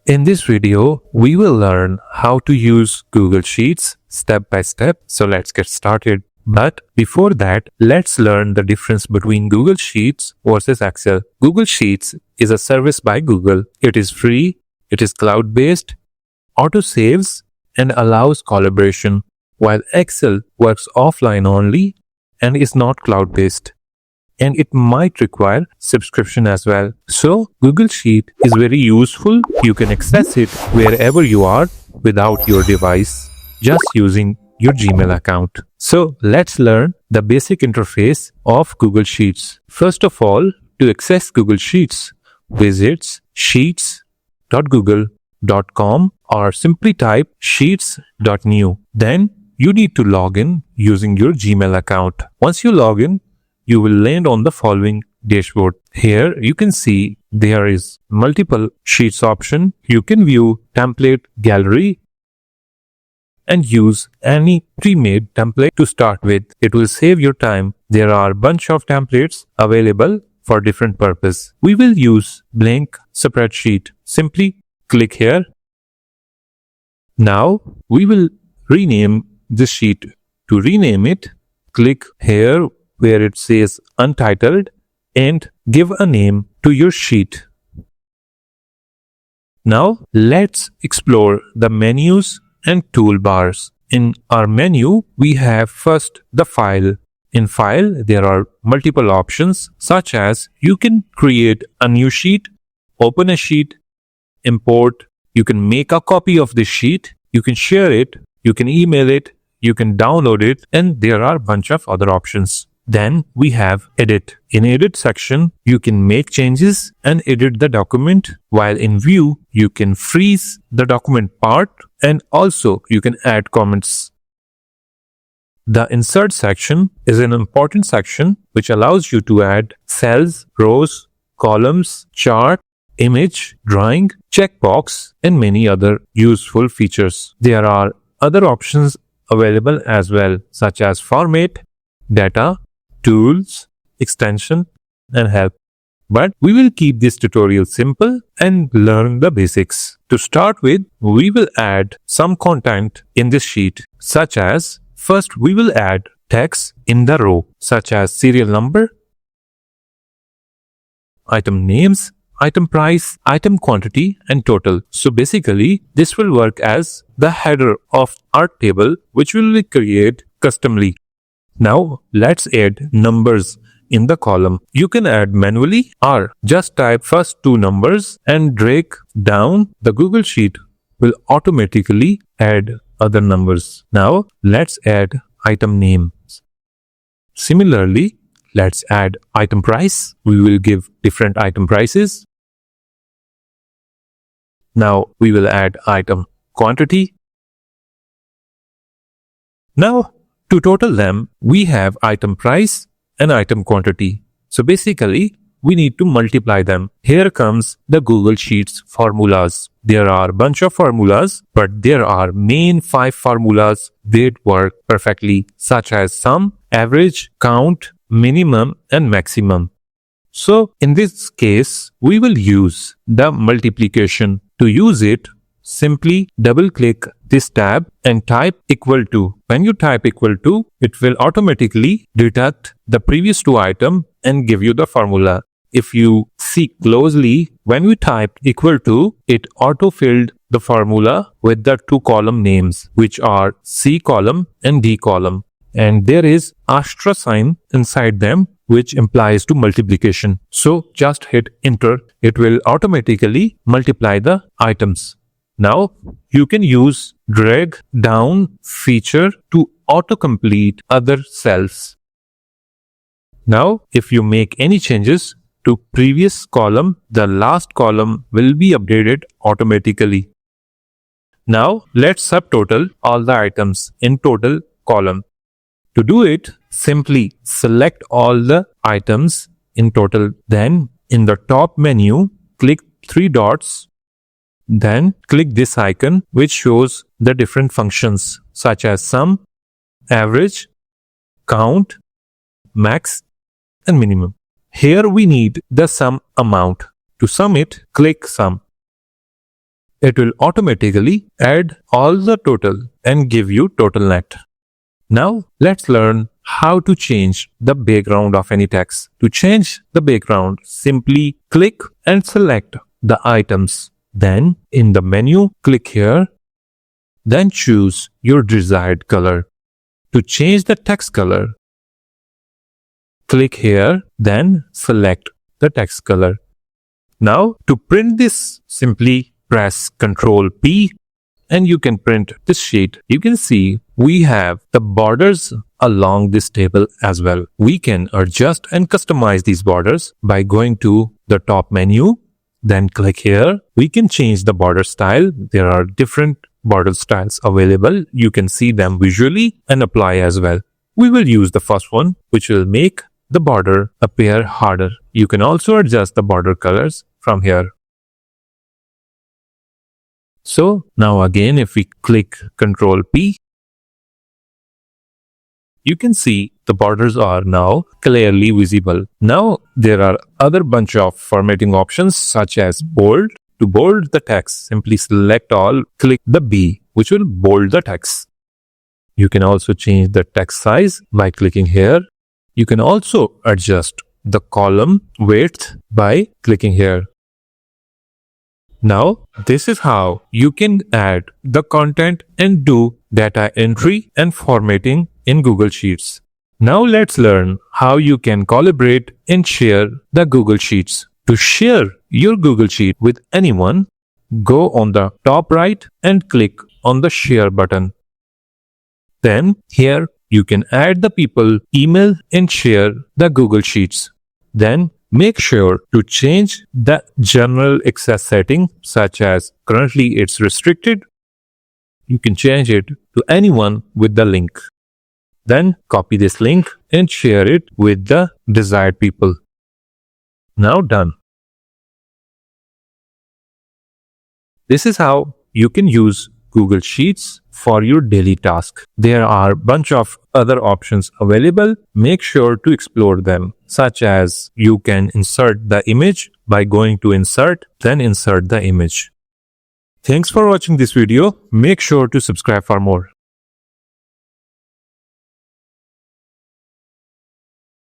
In this video, we will learn how to use Google Sheets step by step. So let's get started. But before that, let's learn the difference between Google Sheets versus Excel. Google Sheets is a service by Google. It is free, it is cloud-based, auto-saves, and allows collaboration, while Excel works offline only and is not cloud-based. And it might require subscription as well. So Google Sheet is very useful. You can access it wherever you are without your device, just using your Gmail account. So let's learn the basic interface of Google Sheets. First of all, to access Google Sheets, visit sheets.google.com or simply type sheets.new. Then you need to log in using your Gmail account. Once you log in, you will land on the following dashboard. Here you can see there is multiple sheets option. You can view template gallery and use any pre-made template to start with. It will save your time. There are a bunch of templates available for different purpose. We will use blank spreadsheet. Simply click here. Now we will rename this sheet. To rename it, click here where it says Untitled and give a name to your sheet. Now let's explore the menus and toolbars. In our menu, we have first the file. In file, there are multiple options such as you can create a new sheet, open a sheet, import, you can make a copy of this sheet, you can share it, you can email it, you can download it, and there are a bunch of other options. Then we have edit. In edit section, you can make changes and edit the document, while in view, you can freeze the document part and also you can add comments. The insert section is an important section which allows you to add cells, rows, columns, chart, image, drawing, checkbox, and many other useful features. There are other options available as well, such as format, data, tools, extension, and help. But we will keep this tutorial simple and learn the basics. To start with, we will add some content in this sheet, such as first we will add text in the row, such as serial number, item names, item price, item quantity, and total. So basically, this will work as the header of our table, which we will create customly. Now let's add numbers in the column. You can add manually or just type first two numbers and drag down. The Google Sheet will automatically add other numbers. Now let's add item names. Similarly, let's add item price. We will give different item prices. Now we will add item quantity. Now to total them, we have item price and item quantity. So basically, we need to multiply them. Here comes the Google Sheets formulas. There are a bunch of formulas, but there are main 5 formulas that work perfectly, such as sum, average, count, minimum, and maximum. So in this case, we will use the multiplication. To use it, simply double-click this tab and type equal to. When you type equal to, it will automatically deduct the previous two items and give you the formula. If you see closely, when we typed equal to, it auto-filled the formula with the two column names, which are C column and D column. And there is asterisk sign inside them, which implies to multiplication. So just hit enter. It will automatically multiply the items. Now you can use drag down feature to autocomplete other cells. Now if you make any changes to previous column, the last column will be updated automatically. Now let's subtotal all the items in total column. To do it, simply select all the items in total. Then in the top menu, click 3 dots. Then click this icon which shows the different functions such as sum, average, count, max, and minimum. Here we need the sum amount. To sum it, click sum. It will automatically add all the total and give you total net. Now let's learn how to change the background of any text. To change the background, simply click and select the items. Then in the menu, click here. Then choose your desired color. To change the text color, click here, then select the text color. Now to print this, simply press Ctrl P and you can print this sheet. You can see we have the borders along this table as well. We can adjust and customize these borders by going to the top menu, then click here. We can change the border style. There are different border styles available. You can see them visually and apply as well. We will use the first one, which will make the border appear harder. You can also adjust the border colors from here. So now again, if we click Ctrl P, you can see the borders are now clearly visible. Now there are other bunch of formatting options such as bold. To bold the text, simply select all, click the B, which will bold the text. You can also change the text size by clicking here. You can also adjust the column width by clicking here. Now, this is how you can add the content and do data entry and formatting in Google Sheets. Now let's learn how you can collaborate and share the Google Sheets. To share your Google Sheet with anyone, go on the top right and click on the share button. Then here you can add the people, email and share the Google Sheets. Then make sure to change the general access setting, such as currently it's restricted. You can change it to anyone with the link. Then copy this link and share it with the desired people. Now done. This is how you can use Google Sheets for your daily task. There are a bunch of other options available. Make sure to explore them, such as you can insert the image by going to Insert, then insert the image. Thanks for watching this video. Make sure to subscribe for more.